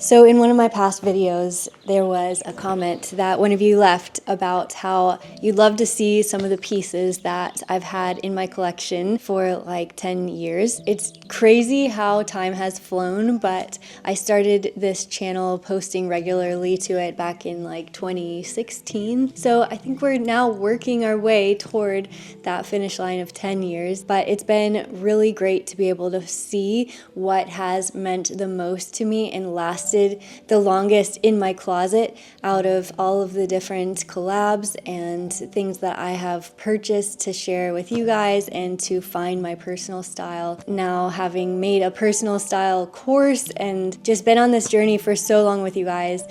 So in one of my past videos, there was a comment that one of you left about how you'd love to see some of the pieces that I've had in my collection for like 10 years. It's crazy how time has flown, but I started this channel posting regularly to it back in like 2016. So I think we're now working our way toward that finish line of 10 years, but it's been really great to be able to see what has meant the most to me and lasted the longest in my closet out of all of the different collabs and things that I have purchased to share with you guys and to find my personal style. Now, having made a personal style course and just been on this journey for so long with you guys,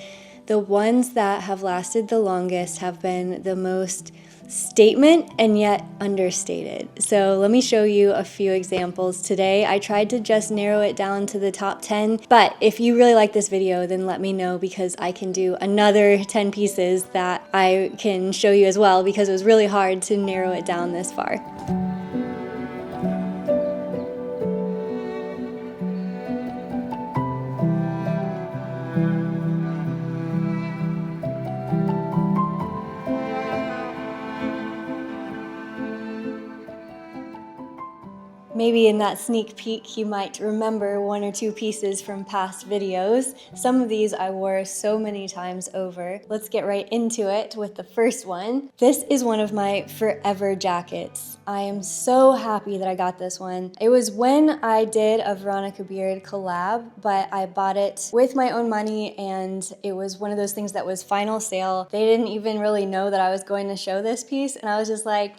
the ones that have lasted the longest have been the most statement and yet understated. So let me show you a few examples today. I tried to just narrow it down to the top 10, but if you really like this video, then let me know because I can do another 10 pieces that I can show you as well because it was really hard to narrow it down this far. Maybe in that sneak peek, you might remember one or two pieces from past videos. Some of these I wore so many times over. Let's get right into it with the first one. This is one of my forever jackets. I am so happy that I got this one. It was when I did a Veronica Beard collab, but I bought it with my own money and it was one of those things that was final sale. They didn't even really know that I was going to show this piece and I was just like,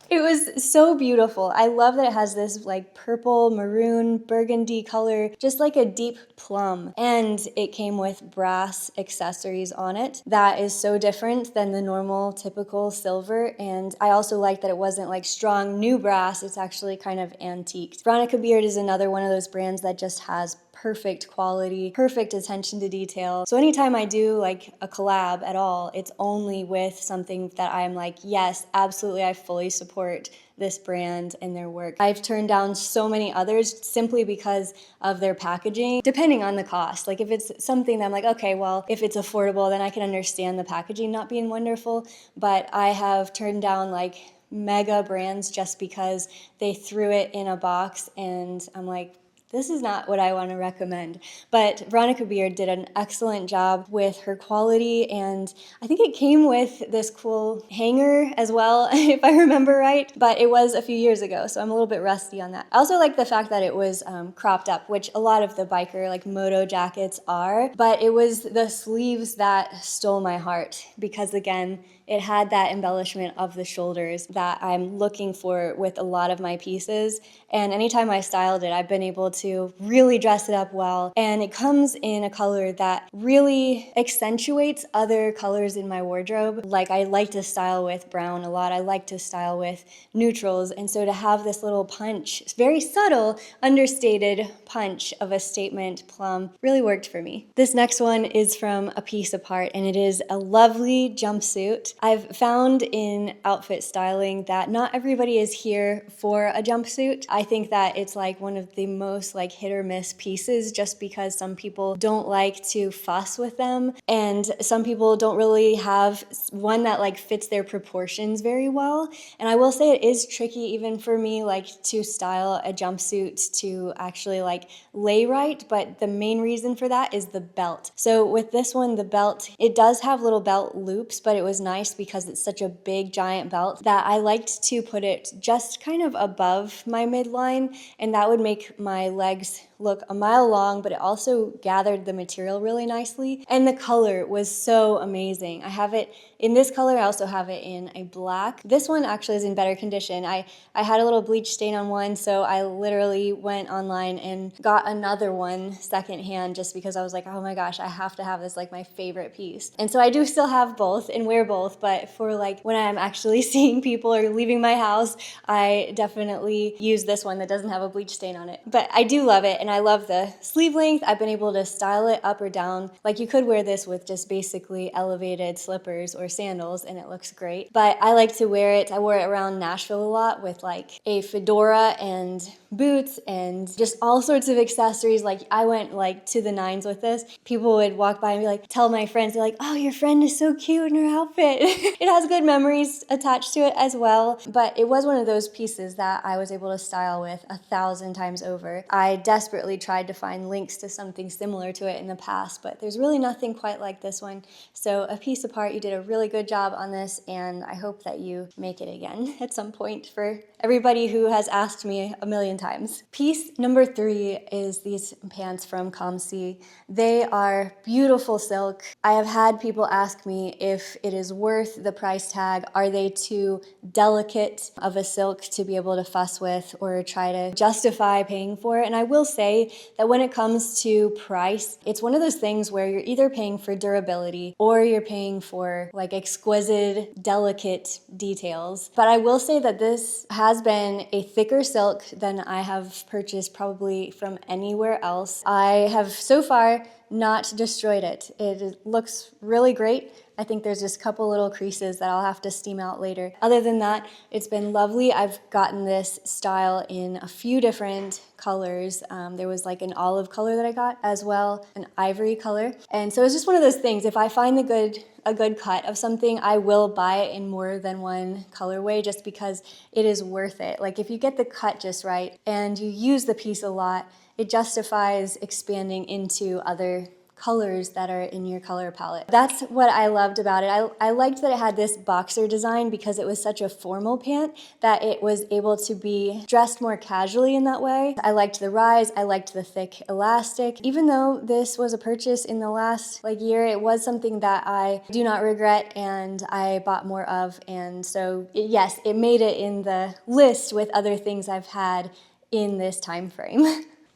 it was so beautiful. I love that it has this like purple, maroon, burgundy color, just like a deep plum. And it came with brass accessories on it. That is so different than the normal typical silver. And I also like that it wasn't like strong new brass. It's actually kind of antiqued. Veronica Beard is another one of those brands that just has perfect quality, perfect attention to detail. So anytime I do like a collab at all, it's only with something that I'm like, yes, absolutely, I fully support this brand and their work. I've turned down so many others simply because of their packaging, depending on the cost. Like if it's something that I'm like, okay, well, if it's affordable, then I can understand the packaging not being wonderful. But I have turned down like mega brands just because they threw it in a box and I'm like, this is not what I want to recommend. But Veronica Beard did an excellent job with her quality, and I think it came with this cool hanger as well, if I remember right, but it was a few years ago, so I'm a little bit rusty on that. I also like the fact that it was cropped up, which a lot of the biker like Moto jackets are, but it was the sleeves that stole my heart because again, it had that embellishment of the shoulders that I'm looking for with a lot of my pieces. And anytime I styled it, I've been able to really dress it up well. And it comes in a color that really accentuates other colors in my wardrobe. Like I like to style with brown a lot. I like to style with neutrals. And so to have this little punch, very subtle, understated punch of a statement plum really worked for me. This next one is from Apiece Apart, and it is a lovely jumpsuit. I've found in outfit styling that not everybody is here for a jumpsuit. I think that it's like one of the most like hit or miss pieces just because some people don't like to fuss with them and some people don't really have one that like fits their proportions very well. And I will say it is tricky even for me like to style a jumpsuit to actually like lay right, but the main reason for that is the belt. So with this one, the belt, it does have little belt loops, but it was nice because it's such a big giant belt that I liked to put it just kind of above my midline, and that would make my legs look a mile long, but it also gathered the material really nicely. And the color was so amazing. I have it in this color. I also have it in a black. This one actually is in better condition. I had a little bleach stain on one, so I literally went online and got another one secondhand just because I was like, oh my gosh, I have to have this, like my favorite piece. And so I do still have both and wear both, but for like when I'm actually seeing people or leaving my house, I definitely use this one that doesn't have a bleach stain on it. But I do love it. and I love the sleeve length. I've been able to style it up or down. Like you could wear this with just basically elevated slippers or sandals and it looks great. But I like to wear it, I wore it around Nashville a lot with like a fedora and boots and just all sorts of accessories. Like I went like to the nines with this. People would walk by and be like, tell my friends, they're like, oh, your friend is so cute in her outfit. It has good memories attached to it as well. But it was one of those pieces that I was able to style with 1,000 times over. I desperately tried to find links to something similar to it in the past, but there's really nothing quite like this one. So Apiece Apart, you did a really good job on this, and I hope that you make it again at some point for everybody who has asked me a million times. Piece number 3 is these pants from ComC. They are beautiful silk. I have had people ask me if it is worth the price tag. Are they too delicate of a silk to be able to fuss with or try to justify paying for it? And I will say that when it comes to price, it's one of those things where you're either paying for durability or you're paying for like exquisite, delicate details. But I will say that this has been a thicker silk than I have purchased probably from anywhere else. I have so far not destroyed it. It looks really great. I think there's just a couple little creases that I'll have to steam out later. Other than that, it's been lovely. I've gotten this style in a few different colors. There was like an olive color that I got as well, an ivory color. And so it's just one of those things. If I find a good cut of something, I will buy it in more than one colorway just because it is worth it. Like if you get the cut just right and you use the piece a lot, it justifies expanding into other colors that are in your color palette. That's what I loved about it. I liked that it had this boxer design because it was such a formal pant that it was able to be dressed more casually in that way. I liked the rise, I liked the thick elastic. Even though this was a purchase in the last year, it was something that I do not regret and I bought more of. And so yes, it made it in the list with other things I've had in this time frame.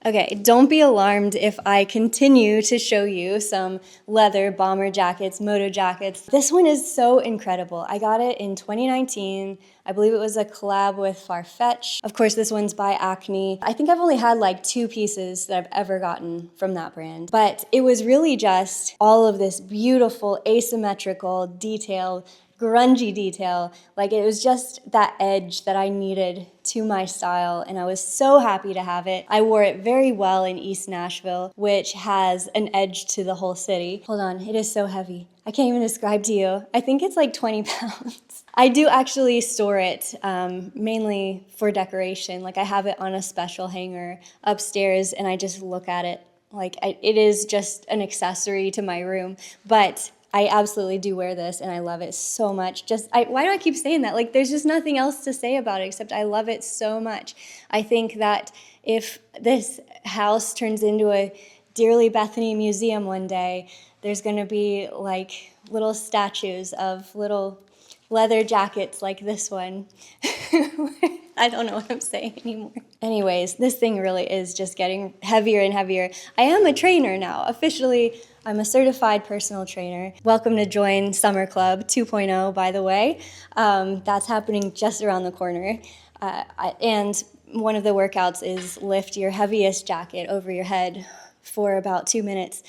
Okay, don't be alarmed if I continue to show you some leather bomber jackets, Moto jackets. This one is so incredible. I got it in 2019. I believe it was a collab with Farfetch. Of course, this one's by Acne. I think I've only had like 2 pieces that I've ever gotten from that brand. But it was really just all of this beautiful asymmetrical detail, grungy detail. Like it was just that edge that I needed to my style, and I was so happy to have it. I wore it very well in East Nashville, which has an edge to the whole city. Hold on, it is so heavy. I can't even describe to you. I think it's like 20 pounds. I do actually store it mainly for decoration. Like I have it on a special hanger upstairs and I just look at it. Like it is just an accessory to my room, but I absolutely do wear this and I love it so much. Why do I keep saying that? Like there's just nothing else to say about it except I love it so much. I think that if this house turns into a Dearly Bethany museum one day, there's gonna be like little statues of little leather jackets like this one. I don't know what I'm saying anymore. Anyways, this thing really is just getting heavier and heavier. I am a trainer now. Officially, I'm a certified personal trainer. Welcome to join Summer Club 2.0, by the way. That's happening just around the corner. And one of the workouts is lift your heaviest jacket over your head for about 2 minutes.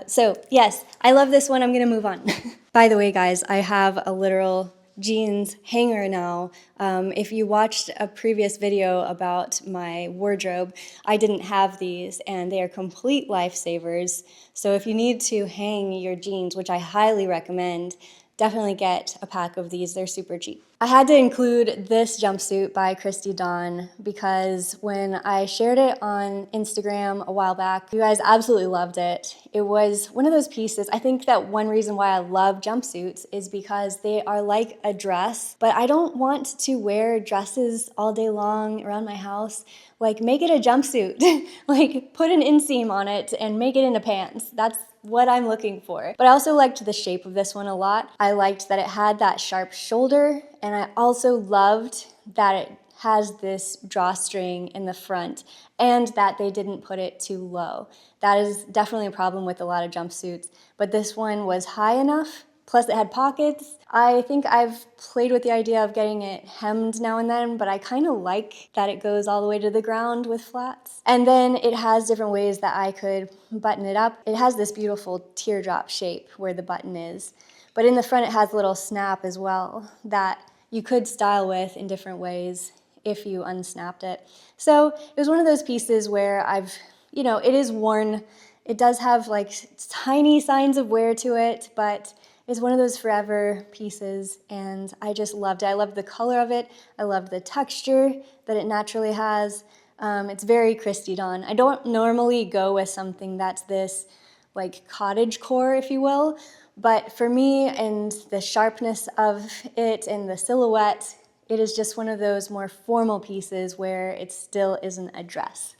So yes, I love this one. I'm gonna move on. By the way, guys, I have a literal jeans hanger now. If you watched a previous video about my wardrobe, I didn't have these and they are complete lifesavers. So if you need to hang your jeans, which I highly recommend, definitely get a pack of these. They're super cheap. I had to include this jumpsuit by Christy Dawn because when I shared it on Instagram a while back, you guys absolutely loved it. It was one of those pieces. I think that one reason why I love jumpsuits is because they are like a dress, but I don't want to wear dresses all day long around my house. Like, make it a jumpsuit. Like, put an inseam on it and make it into pants. That's what I'm looking for. But I also liked the shape of this one a lot. I liked that it had that sharp shoulder, and I also loved that it has this drawstring in the front and that they didn't put it too low. That is definitely a problem with a lot of jumpsuits, but this one was high enough Plus it had pockets. I think I've played with the idea of getting it hemmed now and then, but I kind of like that it goes all the way to the ground with flats. And then it has different ways that I could button it up. It has this beautiful teardrop shape where the button is, but in the front it has a little snap as well that you could style with in different ways if you unsnapped it. So it was one of those pieces where it is worn. It does have like tiny signs of wear to it, but it's one of those forever pieces, and I just loved it. I loved the color of it. I loved the texture that it naturally has. It's very Christy Dawn. I don't normally go with something that's this like cottage core, if you will, but for me and the sharpness of it and the silhouette, it is just one of those more formal pieces where it still isn't a dress.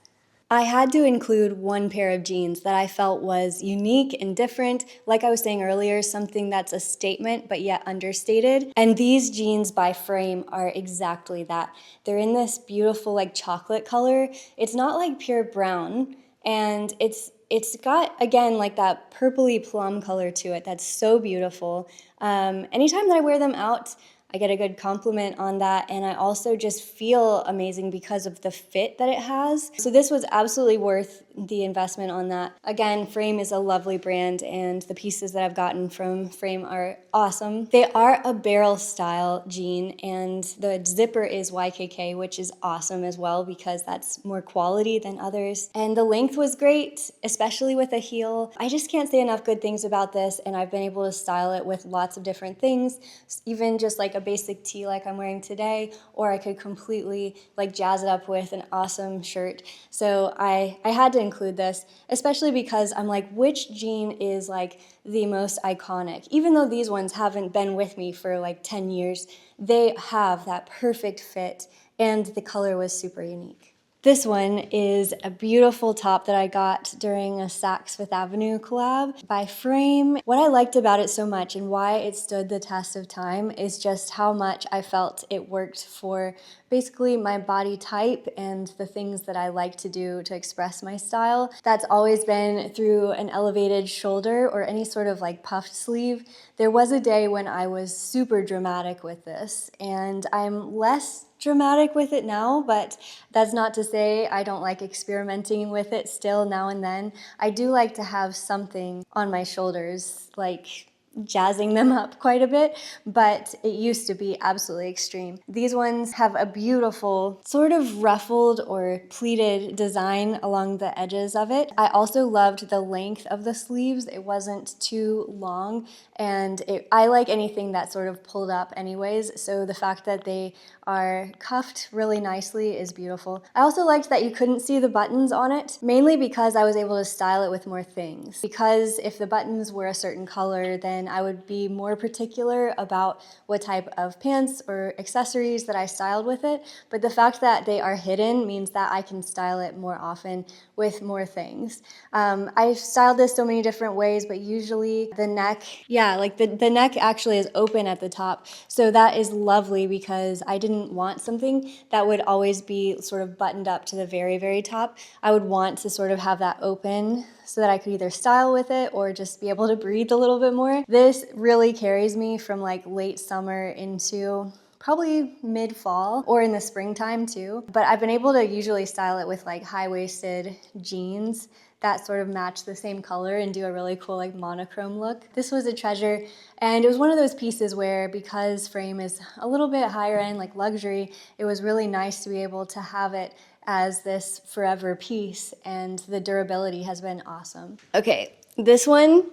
I had to include one pair of jeans that I felt was unique and different. Like I was saying earlier, something that's a statement but yet understated. And these jeans by Frame are exactly that. They're in this beautiful like chocolate color. It's not like pure brown, and it's got, again, like that purpley plum color to it that's so beautiful. Anytime that I wear them out, I get a good compliment on that, and I also just feel amazing because of the fit that it has. So this was absolutely worth the investment on that. Again, Frame is a lovely brand, and the pieces that I've gotten from Frame are awesome. They are a barrel style jean, and the zipper is YKK, which is awesome as well because that's more quality than others. And the length was great, especially with a heel. I just can't say enough good things about this, and I've been able to style it with lots of different things, even just like a basic tee like I'm wearing today, or I could completely like jazz it up with an awesome shirt. So I had to include this, especially because I'm like, which jean is like the most iconic? Even though these ones haven't been with me for like 10 years, they have that perfect fit, and the color was super unique. This one is a beautiful top that I got during a Saks Fifth Avenue collab by Frame. What I liked about it so much and why it stood the test of time is just how much I felt it worked for basically my body type and the things that I like to do to express my style. That's always been through an elevated shoulder or any sort of like puffed sleeve. There was a day when I was super dramatic with this, and I'm less dramatic with it now, but that's not to say I don't like experimenting with it still now and then. I do like to have something on my shoulders, like jazzing them up quite a bit, but it used to be absolutely extreme. These ones have a beautiful sort of ruffled or pleated design along the edges of it. I also loved the length of the sleeves. It wasn't too long, and I like anything that sort of pulled up anyways, so the fact that they are cuffed really nicely is beautiful. I also liked that you couldn't see the buttons on it, mainly because I was able to style it with more things. Because if the buttons were a certain color, then I would be more particular about what type of pants or accessories that I styled with it, but the fact that they are hidden means that I can style it more often with more things. I've styled this so many different ways, but usually the neck, the neck actually is open at the top, so that is lovely because I didn't want something that would always be sort of buttoned up to the very, very top. I would want to sort of have that open so that I could either style with it or just be able to breathe a little bit more. This really carries me from like late summer into probably mid-fall or in the springtime too. But I've been able to usually style it with like high-waisted jeans that sort of match the same color and do a really cool like monochrome look. This was a treasure, and it was one of those pieces where, because Frame is a little bit higher end, like luxury, it was really nice to be able to have it as this forever piece, and the durability has been awesome. Okay, this one,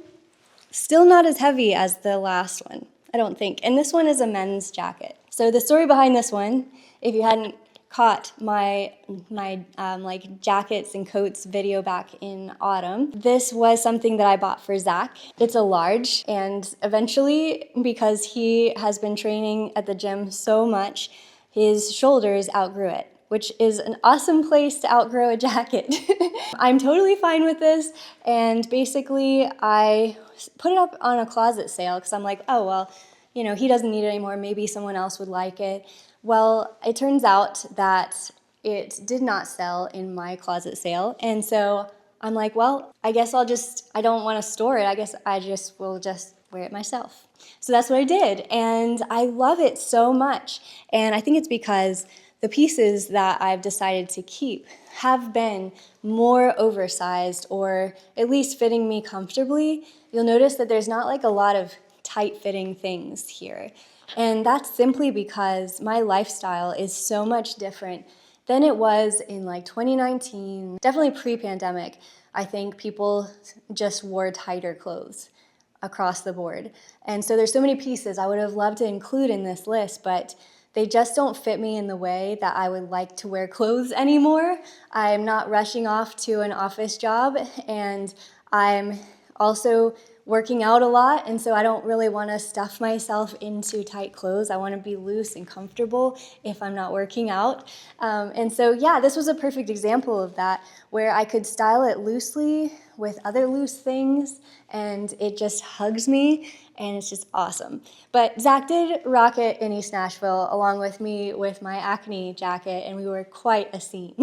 still not as heavy as the last one, I don't think, and this one is a men's jacket. So the story behind this one, if you hadn't caught my like jackets and coats video back in autumn, this was something that I bought for Zach. It's a large, and eventually, because he has been training at the gym so much, his shoulders outgrew it, which is an awesome place to outgrow a jacket. I'm totally fine with this, and basically I put it up on a closet sale because I'm like, oh well, you know, he doesn't need it anymore, maybe someone else would like it. Well, it turns out that it did not sell in my closet sale, and so I'm like, well, I guess I don't want to store it, I guess I just will just wear it myself. So that's what I did, and I love it so much. And I think it's because the pieces that I've decided to keep have been more oversized, or at least fitting me comfortably. You'll notice that there's not like a lot of tight-fitting things here. And that's simply because my lifestyle is so much different than it was in like 2019, definitely pre-pandemic. I think people just wore tighter clothes across the board. And so there's so many pieces I would have loved to include in this list, but they just don't fit me in the way that I would like to wear clothes anymore. I'm not rushing off to an office job, and I'm also working out a lot, and so I don't really want to stuff myself into tight clothes. I want to be loose and comfortable if I'm not working out. And so yeah, this was a perfect example of that, where I could style it loosely with other loose things, and it just hugs me, and it's just awesome. But Zach did rock it in East Nashville along with me with my Acne jacket, and we were quite a scene.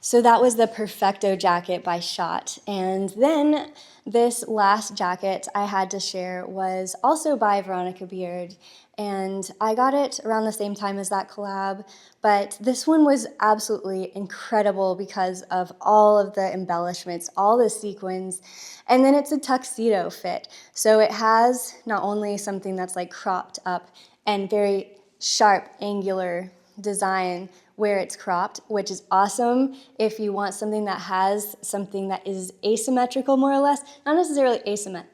So that was the Perfecto jacket by Schott. And then this last jacket I had to share was also by Veronica Beard, and I got it around the same time as that collab, but this one was absolutely incredible because of all of the embellishments, all the sequins, and then it's a tuxedo fit. So it has not only something that's like cropped up and very sharp, angular design where it's cropped, which is awesome if you want something that has something that is asymmetrical, more or less. Not necessarily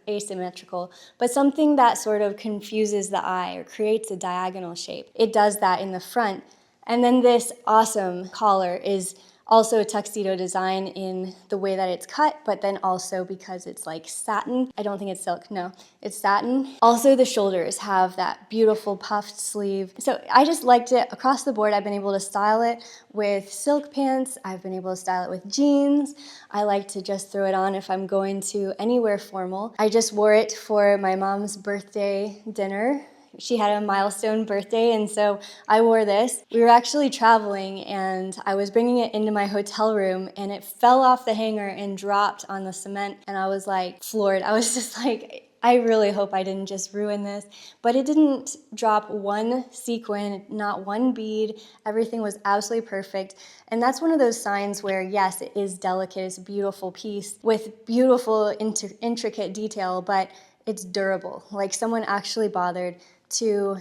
asymmetrical, but something that sort of confuses the eye or creates a diagonal shape. It does that in the front. And then this awesome collar is also a tuxedo design in the way that it's cut, but then also because it's like satin. I don't think it's silk, no, it's satin. Also the shoulders have that beautiful puffed sleeve. So I just liked it across the board. I've been able to style it with silk pants. I've been able to style it with jeans. I like to just throw it on if I'm going to anywhere formal. I just wore it for my mom's birthday dinner. She had a milestone birthday, and so I wore this. We were actually traveling, and I was bringing it into my hotel room, and it fell off the hanger and dropped on the cement, and I was like floored. I was just like, I really hope I didn't just ruin this. But it didn't drop one sequin, not one bead. Everything was absolutely perfect. And that's one of those signs where, yes, it is delicate. It's a beautiful piece with beautiful, intricate detail, but it's durable. Like someone actually bothered to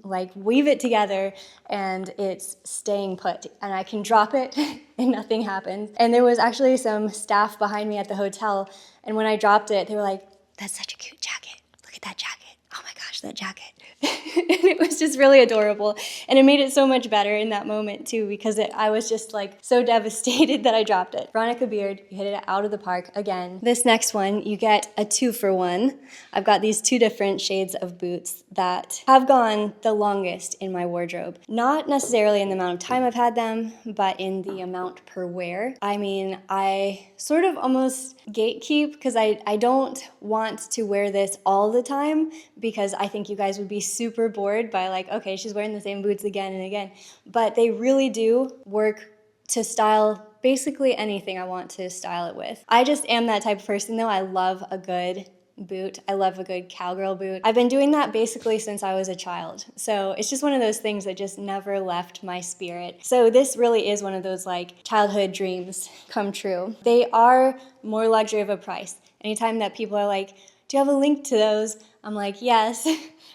like weave it together, and it's staying put, and I can drop it and nothing happens. And there was actually some staff behind me at the hotel, and when I dropped it, they were like, "That's such a cute jacket. Look at that jacket. Oh my gosh, that jacket." And it was just really adorable, and it made it so much better in that moment too, because I was just like so devastated that I dropped it. Veronica Beard, you hit it out of the park again. This next one, you get a 2-for-1. I've got these 2 different shades of boots that have gone the longest in my wardrobe. Not necessarily in the amount of time I've had them, but in the amount per wear. I mean, I sort of almost gatekeep because I don't want to wear this all the time, because I think you guys would be super bored by like, okay, she's wearing the same boots again and again. But they really do work to style basically anything I want to style it with. I just am that type of person though. I love a good boot. I love a good cowgirl boot. I've been doing that basically since I was a child. So it's just one of those things that just never left my spirit. So this really is one of those like childhood dreams come true. They are more luxury of a price. Anytime that people are like, "Do you have a link to those?" I'm like, "Yes."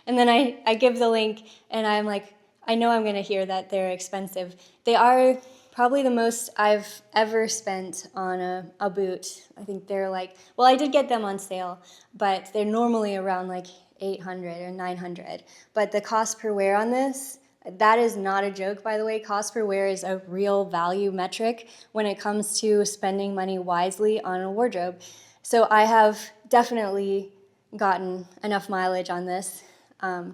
And then I give the link, and I'm like, I know I'm gonna hear that they're expensive. They are probably the most I've ever spent on a boot. I think they're like, well, I did get them on sale, but they're normally around like 800 or 900. But the cost per wear on this, that is not a joke, by the way. Cost per wear is a real value metric when it comes to spending money wisely on a wardrobe. So I have definitely gotten enough mileage on this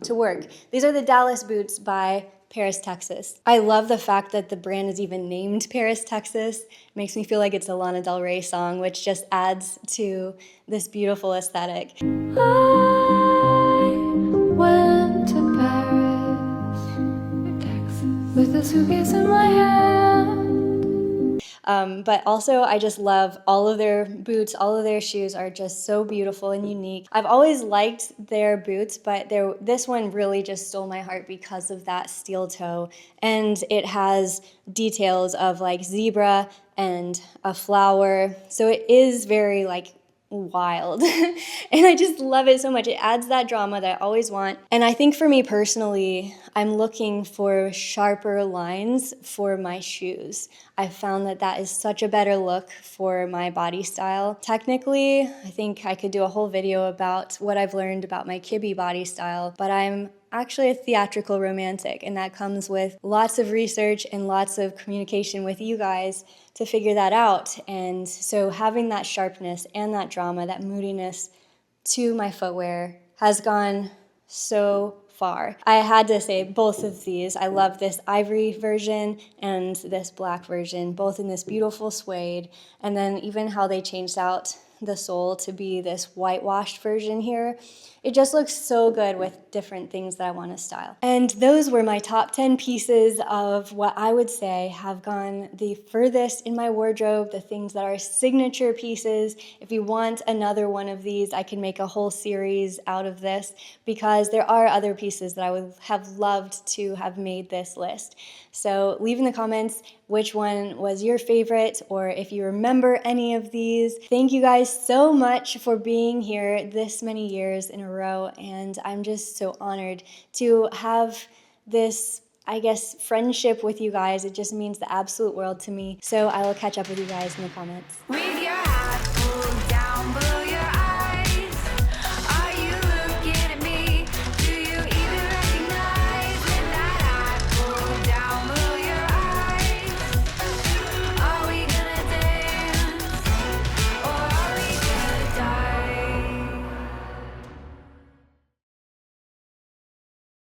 to work. These are the Dallas boots by Paris, Texas. I love the fact that the brand is even named Paris, Texas. It makes me feel like it's a Lana Del Rey song, which just adds to this beautiful aesthetic. I went to Paris, Texas, with a suitcase in my hand. But also I just love all of their boots. All of their shoes are just so beautiful and unique. I've always liked their boots, but this one really just stole my heart because of that steel toe. And it has details of like zebra and a flower. So it is very like wild. And I just love it so much. It adds that drama that I always want. And I think for me personally, I'm looking for sharper lines for my shoes. I found that that is such a better look for my body style. Technically, I think I could do a whole video about what I've learned about my kibby body style, but I'm actually a theatrical romantic, and that comes with lots of research and lots of communication with you guys to figure that out. And so having that sharpness and that drama, that moodiness to my footwear has gone so far. I had to say both of these. I love this ivory version and this black version, both in this beautiful suede, and then even how they changed out the sole to be this whitewashed version here. It just looks so good with different things that I want to style. And those were my top 10 pieces of what I would say have gone the furthest in my wardrobe, the things that are signature pieces. If you want another one of these, I can make a whole series out of this because there are other pieces that I would have loved to have made this list. So leave in the comments which one was your favorite or if you remember any of these. Thank you guys so much for being here this many years in a row, and I'm just so honored to have this, I guess, friendship with you guys. It just means the absolute world to me. So I will catch up with you guys in the comments. With your hat pulled down below.